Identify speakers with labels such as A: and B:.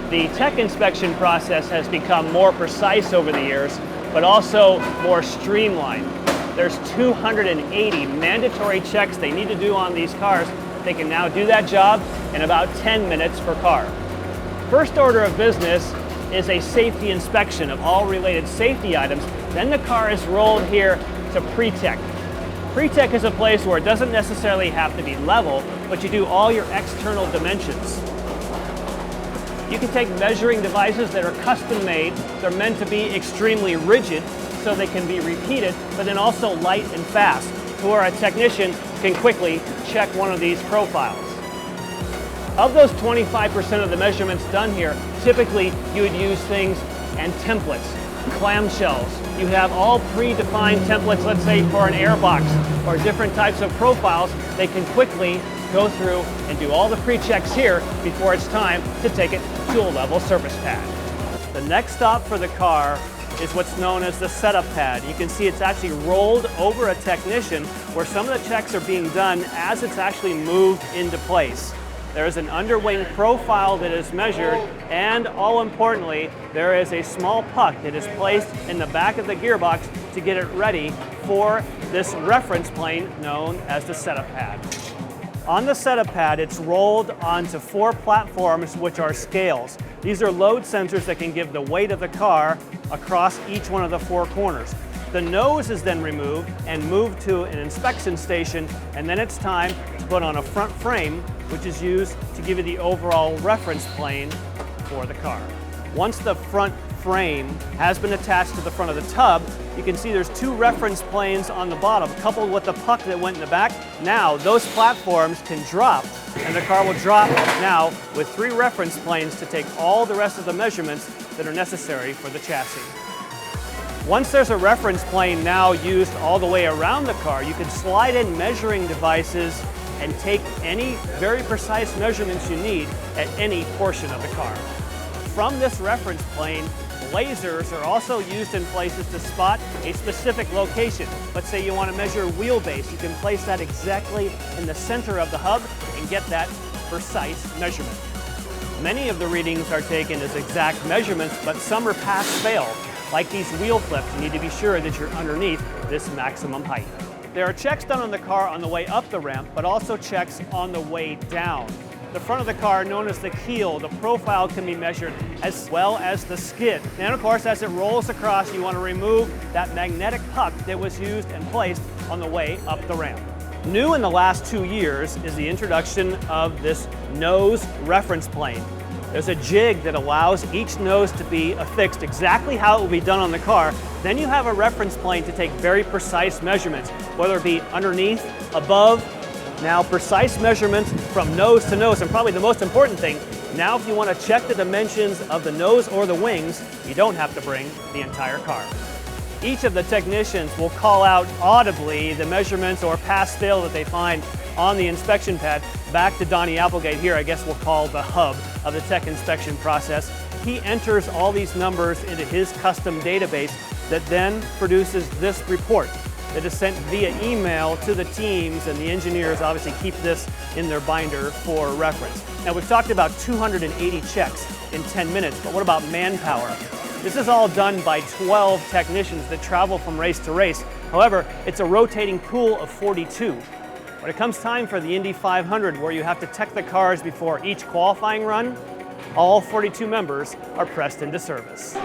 A: The tech inspection process has become more precise over the years, but also more streamlined. There's 280 mandatory checks they need to do on these cars. They can now do that job in about 10 minutes per car. First order of business is a safety inspection of all related safety items. Then the car is rolled here to pre-tech. Pre-tech is a place where it doesn't necessarily have to be level, but you do all your external dimensions. You can take measuring devices that are custom made. They're meant to be extremely rigid so they can be repeated, but then also light and fast, to where a technician can quickly check one of these profiles. Of those 25% of the measurements done here, typically you would use things and templates, clamshells. You have all predefined templates, let's say for an airbox or different types of profiles. They can quickly go through and do all the pre-checks here before it's time to take it to a level surface pad. The next stop for the car is what's known as the setup pad. You can see it's actually rolled over a technician where some of the checks are being done as it's actually moved into place. There's an underwing profile that is measured, and all importantly, there is a small puck that is placed in the back of the gearbox to get it ready for this reference plane known as the setup pad. On the setup pad, it's rolled onto 4 platforms, which are scales. These are load sensors that can give the weight of the car across each one of the 4 corners. The nose is then removed and moved to an inspection station, and then it's time to put on a front frame, which is used to give you the overall reference plane for the car. Once the front frame has been attached to the front of the tub, you can see there's 2 reference planes on the bottom, coupled with the puck that went in the back. Now those platforms can drop, and the car will drop now with 3 reference planes to take all the rest of the measurements that are necessary for the chassis. Once there's a reference plane now used all the way around the car, you can slide in measuring devices and take any very precise measurements you need at any portion of the car. From this reference plane, lasers are also used in places to spot a specific location. Let's say you want to measure wheelbase. You can place that exactly in the center of the hub and get that precise measurement. Many of the readings are taken as exact measurements, but some are pass-fail. Like these wheel flips, you need to be sure that you're underneath this maximum height. There are checks done on the car on the way up the ramp, but also checks on the way down. The front of the car, known as the keel, the profile can be measured, as well as the skid. And of course, as it rolls across, you want to remove that magnetic puck that was used and placed on the way up the ramp. New in the last 2 years is the introduction of this nose reference plane. There's a jig that allows each nose to be affixed exactly how it will be done on the car. Then you have a reference plane to take very precise measurements, whether it be underneath, above. Now, precise measurements from nose to nose, and probably the most important thing, now if you want to check the dimensions of the nose or the wings, you don't have to bring the entire car. Each of the technicians will call out audibly the measurements or pass-fail that they find on the inspection pad back to Donnie Applegate here, I guess we'll call the hub of the tech inspection process. He enters all these numbers into his custom database that then produces this report that is sent via email to the teams, and the engineers obviously keep this in their binder for reference. Now, we've talked about 280 checks in 10 minutes, but what about manpower? This is all done by 12 technicians that travel from race to race. However, it's a rotating pool of 42. When it comes time for the Indy 500, where you have to tech the cars before each qualifying run, all 42 members are pressed into service.